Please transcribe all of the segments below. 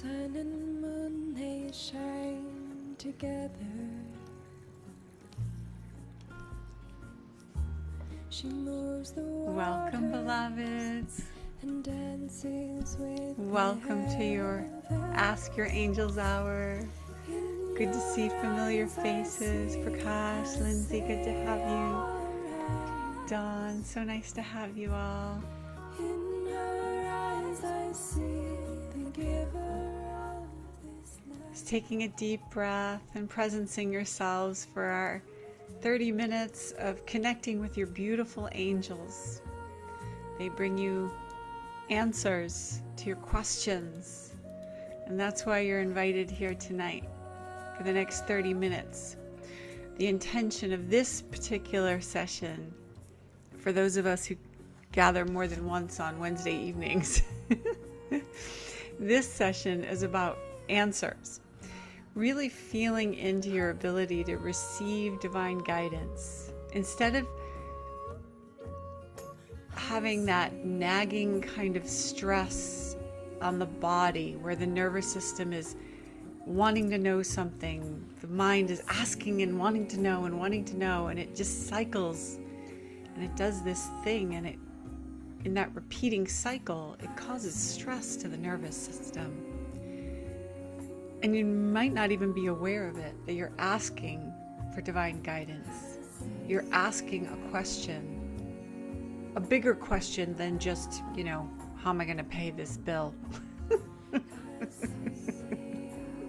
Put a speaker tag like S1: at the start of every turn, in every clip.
S1: sun and moon, they shine together. She moves the
S2: Welcome,
S1: water
S2: beloveds.
S1: and dances with
S2: Welcome to your Ask Your Angels Hour. Good to see familiar faces. Prakash, Lindsay, good to have you. Dawn, so nice to have you all.
S1: In her eyes I see the giver of this life.
S2: Just taking a deep breath and presencing yourselves for our 30 minutes of connecting with your beautiful angels. They bring you answers to your questions, and that's why you're invited here tonight for the next 30 minutes. The intention of this particular session, for those of us who gather more than once on Wednesday evenings, this session is about answers. Really feeling into your ability to receive divine guidance. Instead of having that nagging kind of stress on the body where the nervous system is wanting to know something, the mind is asking and wanting to know, and it just cycles and it does this thing, and in that repeating cycle, it causes stress to the nervous system. And you might not even be aware of it, that you're asking for divine guidance. You're asking a question, a bigger question than just, how am I going to pay this bill?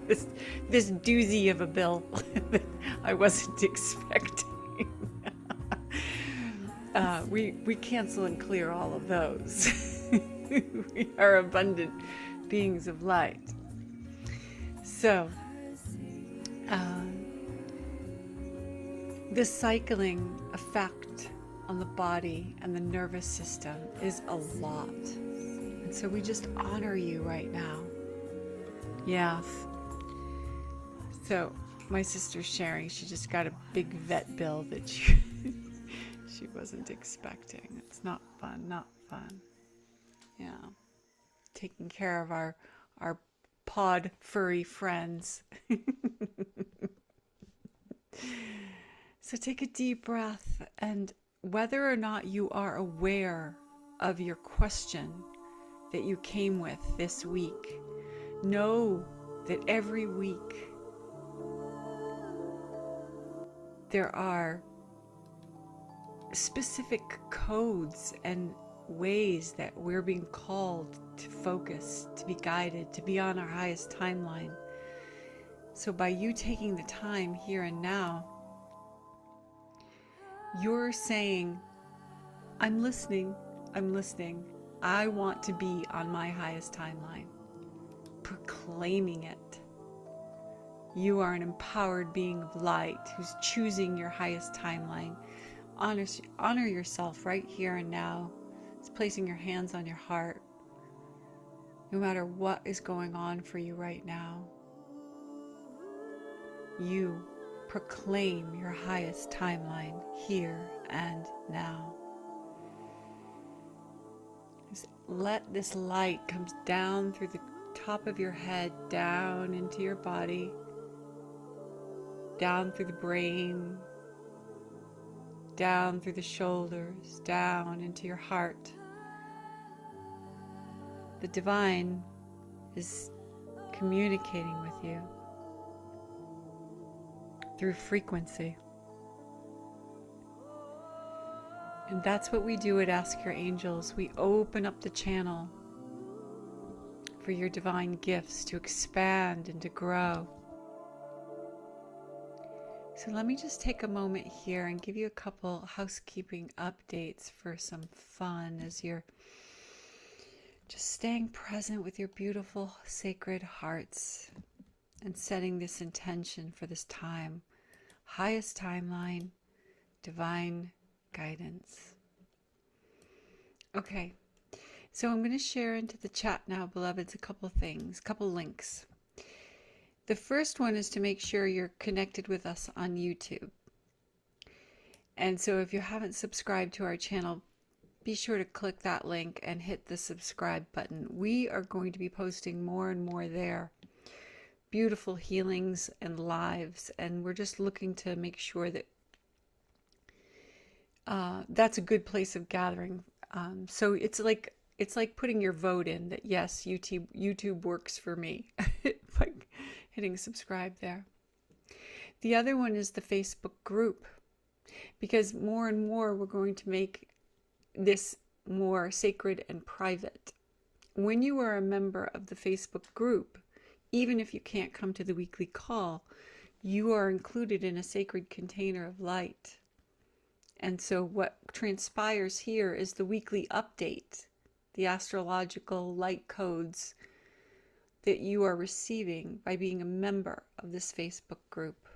S2: this doozy of a bill that I wasn't expecting. We cancel and clear all of those. We are abundant beings of light. So, the cycling effect on the body and the nervous system is a lot. And so we just honor you right now. Yes. So, my sister's sharing, she just got a big vet bill that she wasn't expecting. It's not fun. Yeah. Taking care of our pod furry friends. So take a deep breath, and whether or not you are aware of your question that you came with this week, know that every week there are specific codes and ways that we're being called to focus, to be guided, to be on our highest timeline. So by you taking the time here and now, you're saying, I'm listening, I want to be on my highest timeline. Proclaiming it. You are an empowered being of light who's choosing your highest timeline. Honor yourself right here and now. It's placing your hands on your heart. No matter what is going on for you right now, you proclaim your highest timeline here and now. Just let this light come down through the top of your head, down into your body, down through the brain, down through the shoulders, down into your heart. The divine is communicating with you through frequency. And that's what we do at Ask Your Angels. We open up the channel for your divine gifts to expand and to grow. So let me just take a moment here and give you a couple housekeeping updates for some fun as you're just staying present with your beautiful sacred hearts and setting this intention for this time. Highest timeline, divine guidance. Okay, so I'm going to share into the chat now, beloveds, a couple things, a couple links. The first one is to make sure you're connected with us on YouTube. And so if you haven't subscribed to our channel, be sure to click that link and hit the subscribe button. We are going to be posting more and more there. Beautiful healings and lives, and we're just looking to make sure that that's a good place of gathering. So it's like putting your vote in that yes, YouTube works for me, like hitting subscribe there. The other one is the Facebook group, because more and more we're going to make this more sacred and private. When you are a member of the Facebook group, even if you can't come to the weekly call, you are included in a sacred container of light. And so what transpires here is the weekly update, the astrological light codes that you are receiving by being a member of this Facebook group.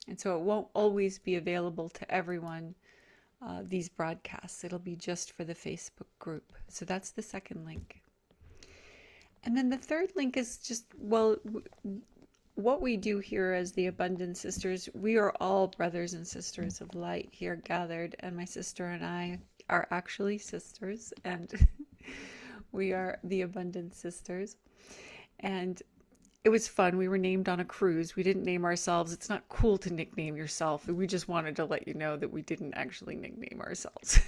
S2: And so it won't always be available to everyone, these broadcasts. It'll be just for the Facebook group. So that's the second link. And then the third link is just, well, what we do here as the Abundant Sisters, we are all brothers and sisters of light here gathered, and my sister and I are actually sisters, and we are the Abundant Sisters. And it was fun. We were named on a cruise. We didn't name ourselves. It's not cool to nickname yourself. We just wanted to let you know that we didn't actually nickname ourselves.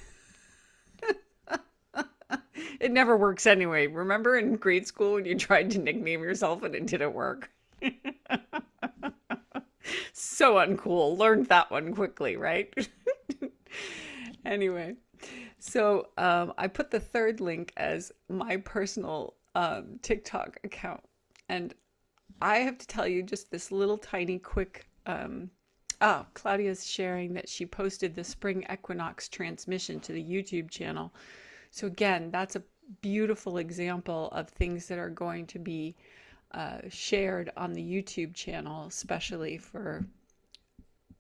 S2: It never works anyway. Remember in grade school when you tried to nickname yourself and it didn't work? So uncool. Learned that one quickly, right? Anyway, so I put the third link as my personal TikTok account. And I have to tell you just this little tiny quick... Claudia's sharing that she posted the spring equinox transmission to the YouTube channel. So again, that's a beautiful example of things that are going to be shared on the YouTube channel, especially for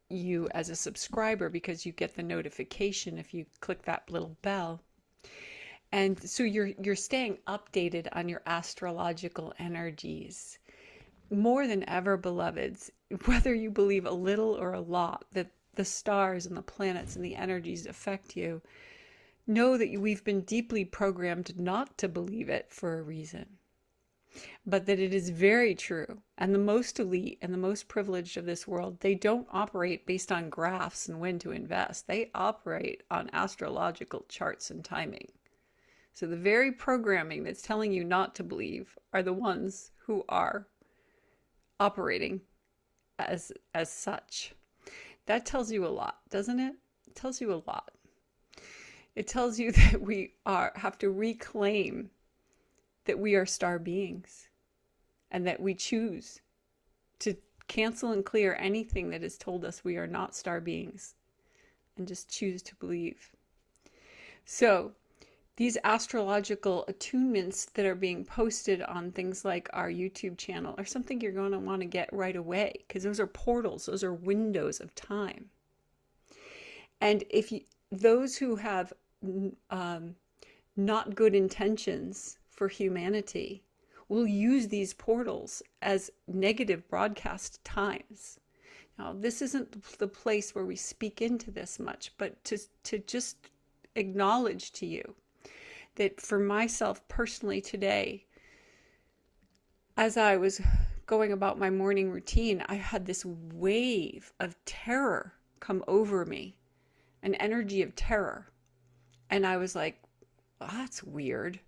S2: you as a subscriber, because you get the notification if you click that little bell. And so you're staying updated on your astrological energies. More than ever, beloveds, whether you believe a little or a lot that the stars and the planets and the energies affect you, know that we've been deeply programmed not to believe it for a reason, but that it is very true. And the most elite and the most privileged of this world, they don't operate based on graphs and when to invest. They operate on astrological charts and timing. So the very programming that's telling you not to believe are the ones who are operating as such. That tells you a lot, doesn't it? It tells you a lot. It tells you that we have to reclaim that we are star beings, and that we choose to cancel and clear anything that has told us we are not star beings, and just choose to believe. So these astrological attunements that are being posted on things like our YouTube channel are something you're going to want to get right away, because those are portals, those are windows of time. And if those who have not good intentions for humanity will use these portals as negative broadcast times. Now, this isn't the place where we speak into this much, but to just acknowledge to you that for myself personally today, as I was going about my morning routine, I had this wave of terror come over me, an energy of terror. And I was like, well, that's weird.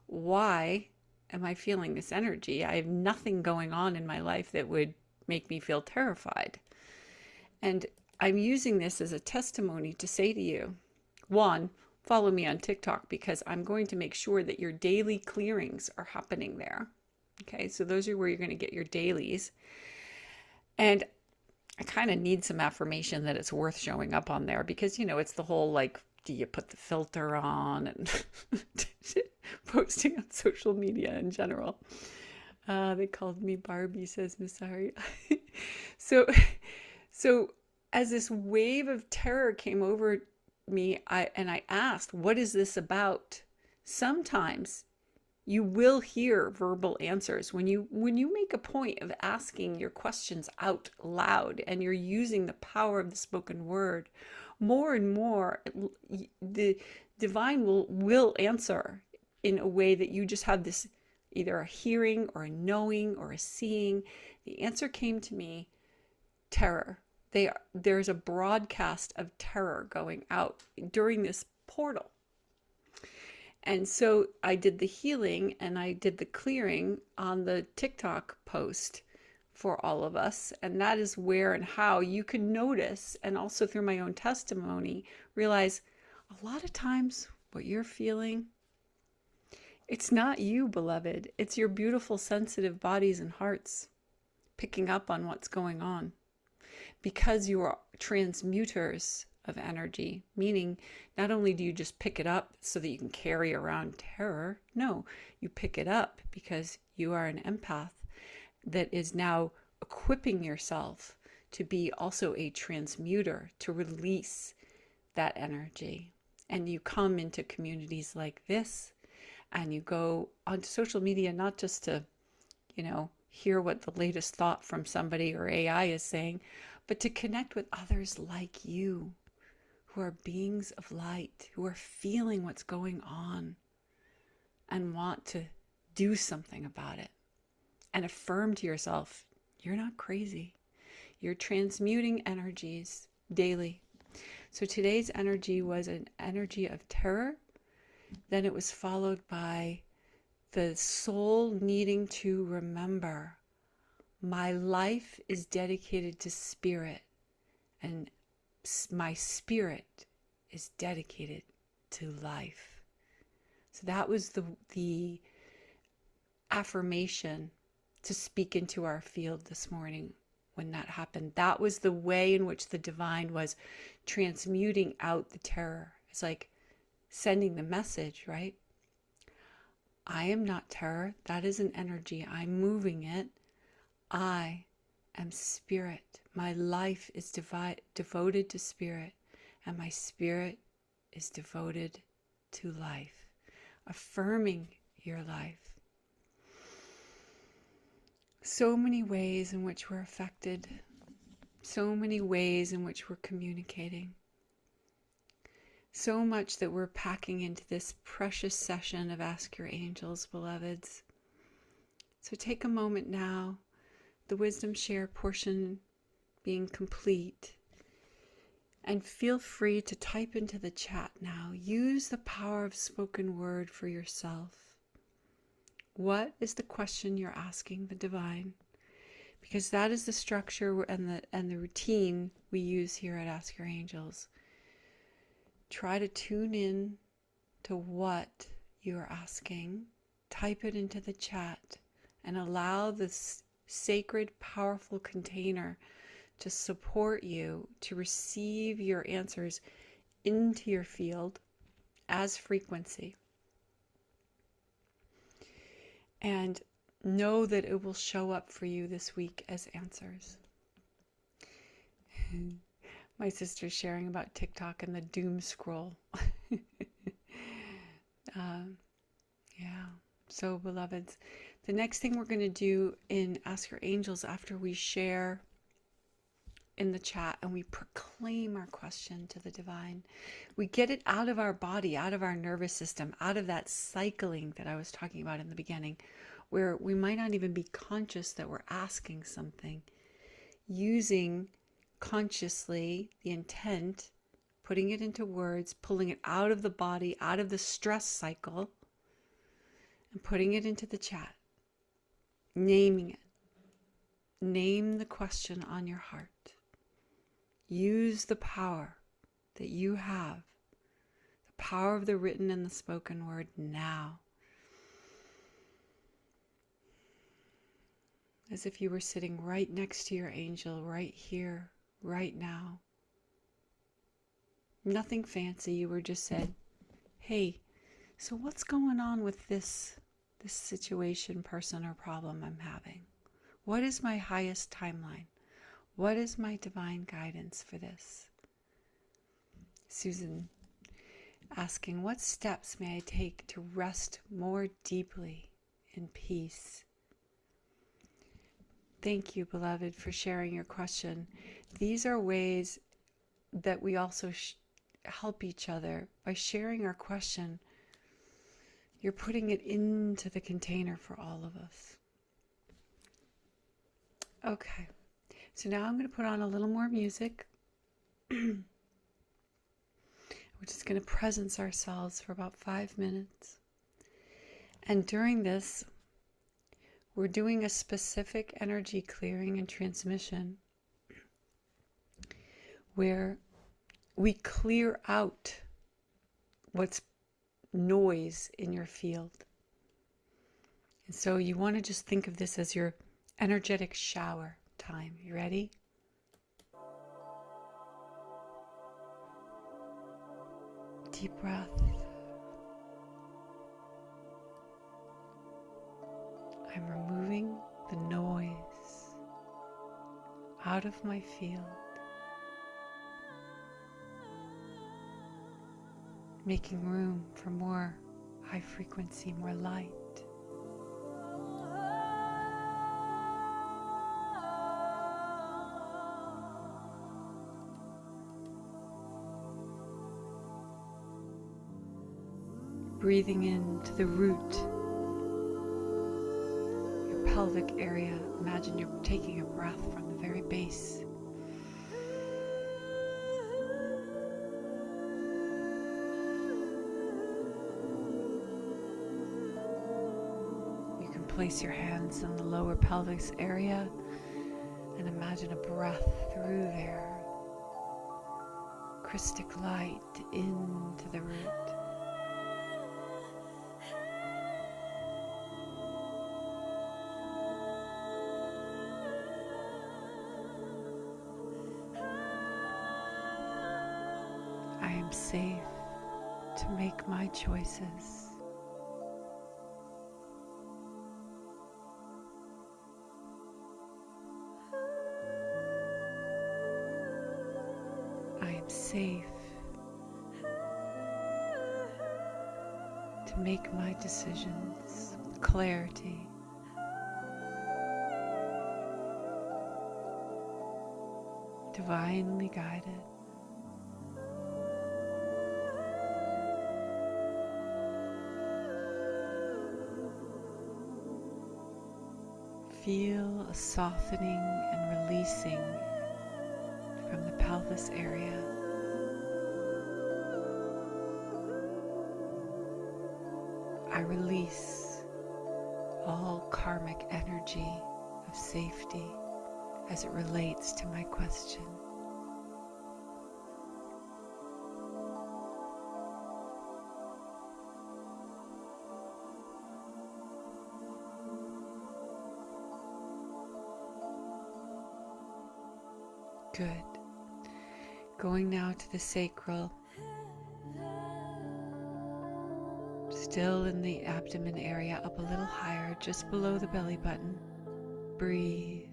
S2: Why am I feeling this energy? I have nothing going on in my life that would make me feel terrified. And I'm using this as a testimony to say to you, one, follow me on TikTok, because I'm going to make sure that your daily clearings are happening there. Okay, so those are where you're going to get your dailies. And I kind of need some affirmation that it's worth showing up on there, because, you know, it's the whole like, do you put the filter on, and posting on social media in general. They called me Barbie, says Masari. So as this wave of terror came over me, I asked, what is this about? Sometimes you will hear verbal answers when you make a point of asking your questions out loud, and you're using the power of the spoken word. more and more, the divine will answer in a way that you just have this either a hearing or a knowing or a seeing. The answer came to me, terror. There's a broadcast of terror going out during this portal. And so I did the healing and I did the clearing on the TikTok post for all of us. And that is where and how you can notice, and also through my own testimony, realize a lot of times what you're feeling, it's not you, beloved. It's your beautiful, sensitive bodies and hearts picking up on what's going on. Because you are transmuters of energy, meaning not only do you just pick it up so that you can carry around terror, no, you pick it up because you are an empath that is now equipping yourself to be also a transmuter, to release that energy. And you come into communities like this, and you go onto social media, not just to, hear what the latest thought from somebody or AI is saying, but to connect with others like you, who are beings of light, who are feeling what's going on and want to do something about it. And affirm to yourself, you're not crazy. You're transmuting energies daily. So today's energy was an energy of terror. Then it was followed by the soul needing to remember, my life is dedicated to spirit, and my spirit is dedicated to life. So that was the affirmation to speak into our field this morning when that happened. That was the way in which the divine was transmuting out the terror. It's like sending the message, right? I am not terror. That is an energy. I'm moving it. I am spirit. My life is devoted to spirit, and my spirit is devoted to life. Affirming your life. So many ways in which we're affected. So many ways in which we're communicating. So much that we're packing into this precious session of Ask Your Angels, beloveds. So take a moment now, the wisdom share portion being complete, and feel free to type into the chat now. Use the power of spoken word for yourself. What is the question you're asking the divine? Because that is the structure and the routine we use here at Ask Your Angels. Try to tune in to what you are asking. Type it into the chat and allow this sacred, powerful container to support you to receive your answers into your field as frequency. And know that it will show up for you this week as answers. My sister's sharing about TikTok and the doom scroll. Yeah. So, beloveds, the next thing we're going to do in Ask Your Angels, after we share in the chat and we proclaim our question to the divine, we get it out of our body, out of our nervous system, out of that cycling that I was talking about in the beginning, where we might not even be conscious that we're asking something, using consciously the intent, putting it into words, pulling it out of the body, out of the stress cycle, and putting it into the chat, naming it. Name the question on your heart. Use the power that you have, the power of the written and the spoken word now. As if you were sitting right next to your angel, right here, right now. Nothing fancy, you were just said, hey, so what's going on with this situation, person, or problem I'm having? What is my highest timeline? What is my divine guidance for this? Susan asking, what steps may I take to rest more deeply in peace? Thank you, beloved, for sharing your question. These are ways that we also help each other by sharing our question. You're putting it into the container for all of us. Okay, so now I'm going to put on a little more music. We're just going to presence ourselves for about 5 minutes. And during this, we're doing a specific energy clearing and transmission where we clear out what's noise in your field. And so you want to just think of this as your energetic shower time. You ready? Deep breath. I'm removing the noise out of my field, making room for more high frequency, more light. Breathing into the root, your pelvic area. Imagine you're taking a breath from the very base. You can place your hands in the lower pelvis area and imagine a breath through there. Christic light into the root. I am safe to make my choices. I am safe to make my decisions with clarity. Divinely guided. Feel a softening and releasing from the pelvis area. I release all karmic energy of safety as it relates to my question. Good. Going now to the sacral. Still in the abdomen area, up a little higher, just below the belly button. Breathe.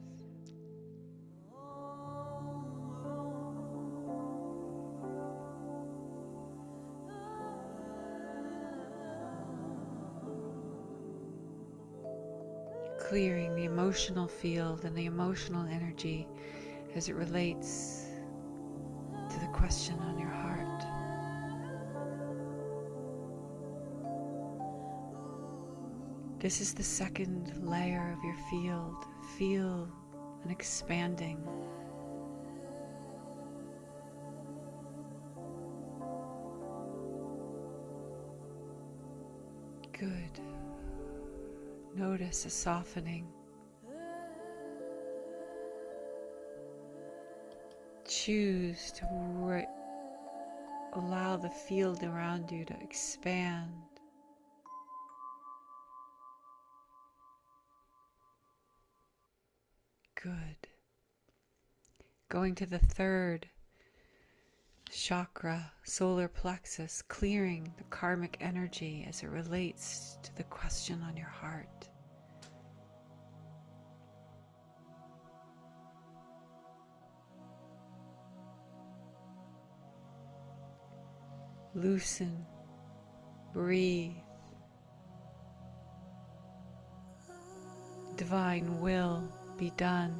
S2: Clearing the emotional field and the emotional energy as it relates to the question on your heart. This is the second layer of your field. Feel an expanding. Good. Notice a softening. Choose to allow the field around you to expand. Good. Going to the third chakra, solar plexus, clearing the karmic energy as it relates to the question on your heart. Loosen, breathe. Divine will be done.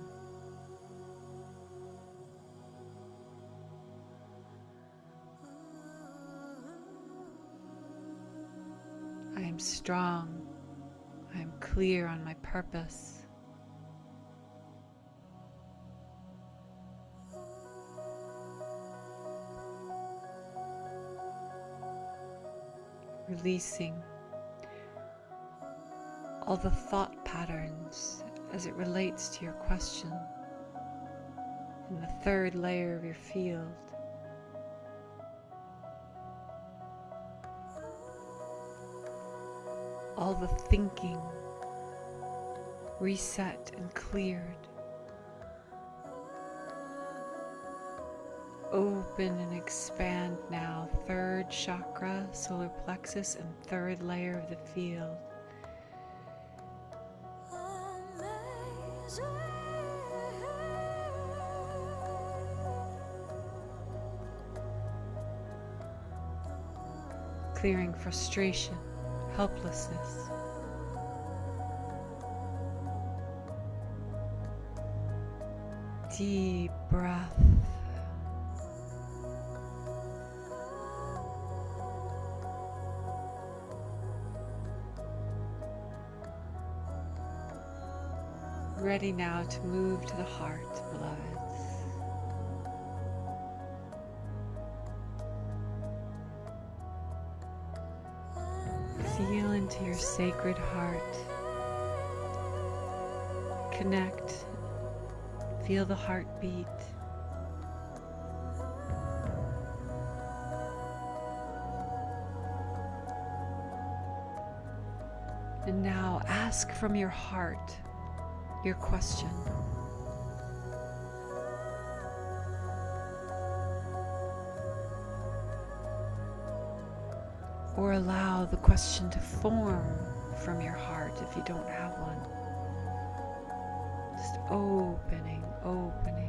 S2: I am strong. I am clear on my purpose. Releasing all the thought patterns as it relates to your question in the third layer of your field. All the thinking reset and cleared. Open and expand now, third chakra, solar plexus, and third layer of the field. Clearing frustration, helplessness. Deep breath. Ready now to move to the heart, beloveds. Feel into your sacred heart. Connect. Feel the heartbeat. And now ask from your heart your question. Or allow the question to form from your heart if you don't have one. Just opening, opening.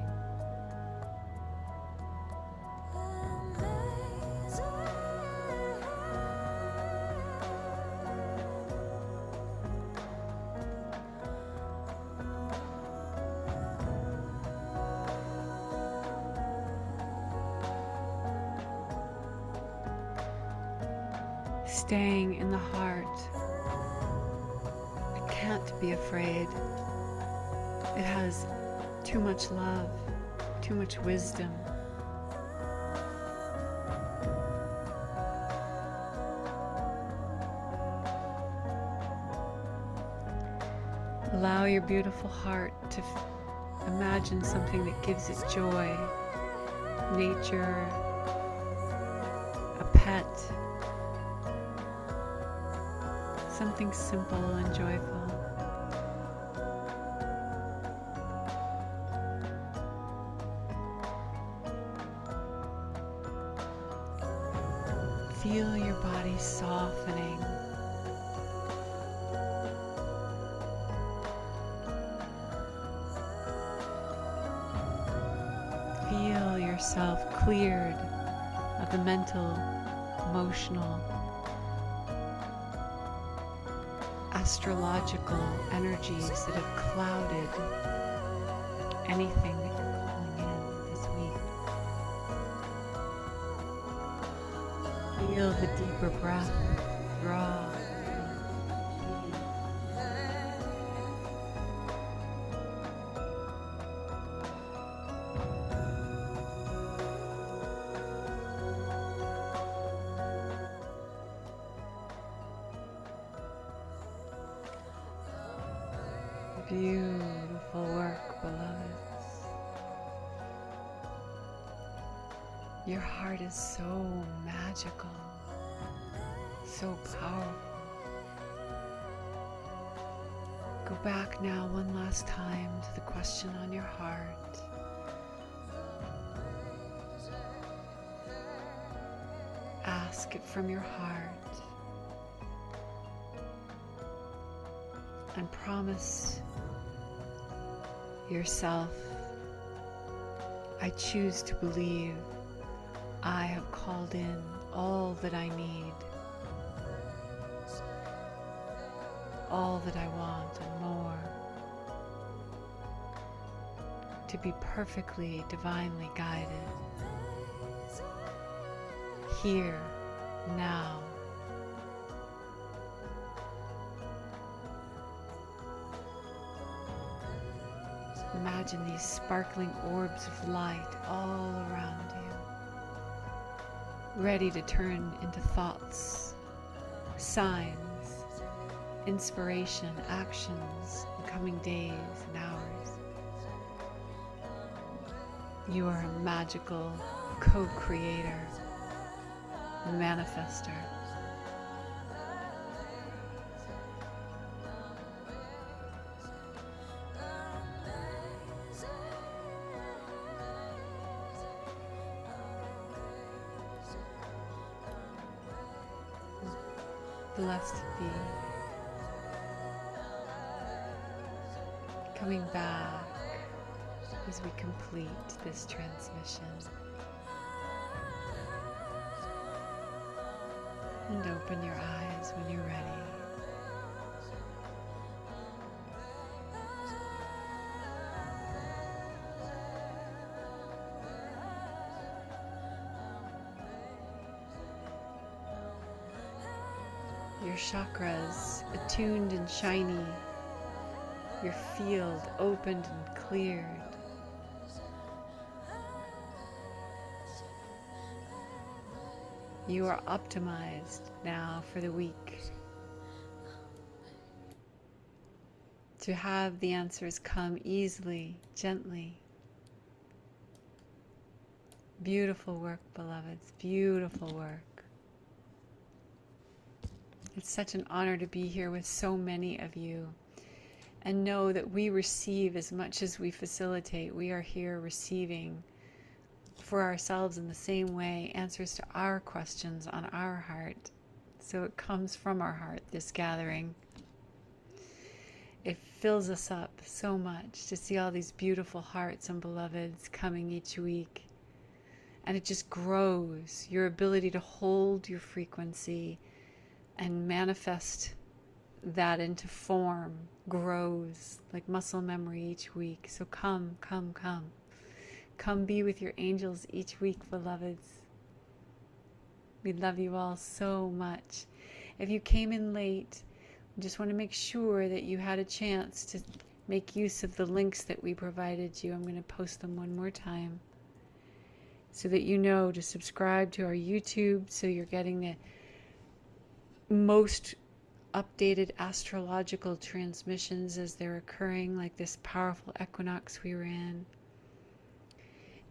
S2: Staying in the heart. It can't be afraid. It has too much love, too much wisdom. Allow your beautiful heart to imagine something that gives it joy. Nature, a pet, something simple and joyful. Feel your body softening. Feel yourself cleared of the mental, emotional, astrological energies that have clouded anything that you're calling in this week. Feel the deeper breath draw. Beautiful work, beloveds. Your heart is so magical, so powerful. Go back now one last time to the question on your heart. Ask it from your heart. And promise yourself, I choose to believe I have called in all that I need, all that I want and more, to be perfectly, divinely guided, here, now. Imagine these sparkling orbs of light all around you, ready to turn into thoughts, signs, inspiration, actions in coming days and hours. You are a magical co-creator, manifester. Blessed be. Coming back as we complete this transmission. And open your eyes when you're ready. Your chakras attuned and shiny, your field opened and cleared. You are optimized now for the week to have the answers come easily, gently. Beautiful work, beloveds, beautiful work. It's such an honor to be here with so many of you and know that we receive as much as we facilitate. We are here receiving for ourselves in the same way answers to our questions on our heart. So it comes from our heart, this gathering. It fills us up so much to see all these beautiful hearts and beloveds coming each week. And it just grows. Your ability to hold your frequency and manifest that into form grows like muscle memory each week. So come, come, come. Come be with your angels each week, beloveds. We love you all so much. If you came in late, we just want to make sure that you had a chance to make use of the links that we provided you. I'm going to post them one more time so that you know to subscribe to our YouTube so you're getting the most updated astrological transmissions as they're occurring, like this powerful equinox we were in.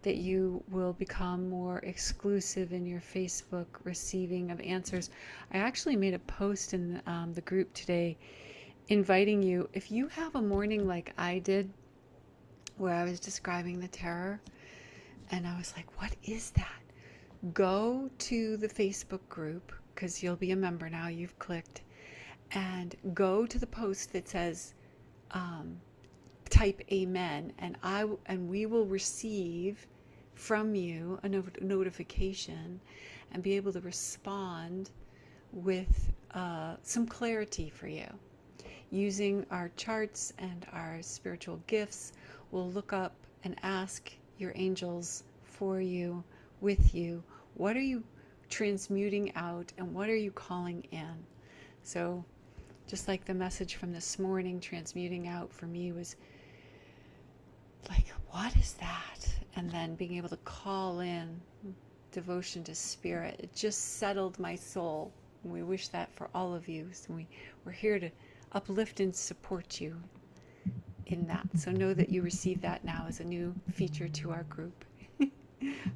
S2: That you will become more exclusive in your Facebook receiving of answers. I actually made a post in the group today inviting you, if you have a morning like I did, where I was describing the terror, and I was like, what is that? Go to the Facebook group, because you'll be a member now, you've clicked, and go to the post that says, type amen, and we will receive from you a notification and be able to respond with some clarity for you. Using our charts and our spiritual gifts, we'll look up and ask your angels for you, with you, what are you transmuting out and what are you calling in? So just like the message from this morning, transmuting out for me was like, what is that? And then being able to call in devotion to spirit, it just settled my soul. And we wish that for all of you. So we're here to uplift and support you in that. So know that you receive that now as a new feature to our group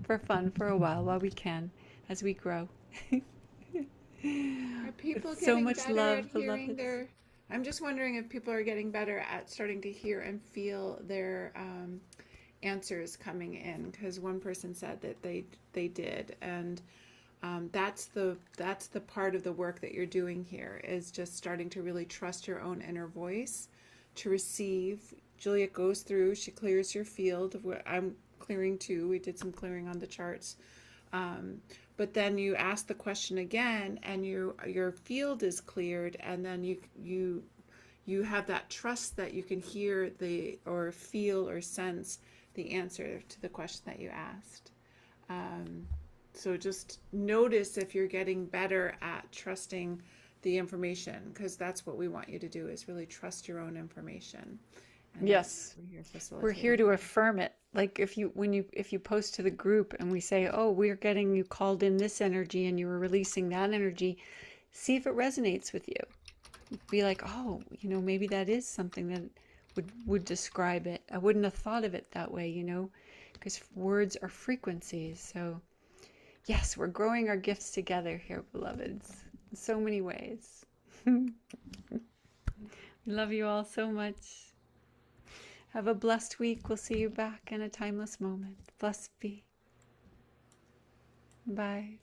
S2: for fun for a while we can, as we grow.
S3: Are people
S2: With
S3: getting
S2: so much
S3: better
S2: love,
S3: at hearing
S2: beloveds.
S3: their? I'm just wondering if people are getting better at starting to hear and feel their answers coming in. Because one person said that they did, and that's the part of the work that you're doing here is just starting to really trust your own inner voice to receive. Juliet goes through, she clears your field of what I'm clearing too. We did some clearing on the charts. But then you ask the question again and your field is cleared, and then you have that trust that you can hear or feel or sense the answer to the question that you asked. So just notice if you're getting better at trusting the information, because that's what we want you to do, is really trust your own information And
S2: Yes.
S3: we're here
S2: We're here
S3: facilitating.
S2: to affirm it. Like if you post to the group and we say, "Oh, we're getting you called in this energy and you were releasing that energy," see if it resonates with you. Be like, "Oh, maybe that is something that would describe it. I wouldn't have thought of it that way, because words are frequencies." So, yes, we're growing our gifts together here, beloveds, in so many ways. Love you all so much. Have a blessed week. We'll see you back in a timeless moment. Blessed be. Bye.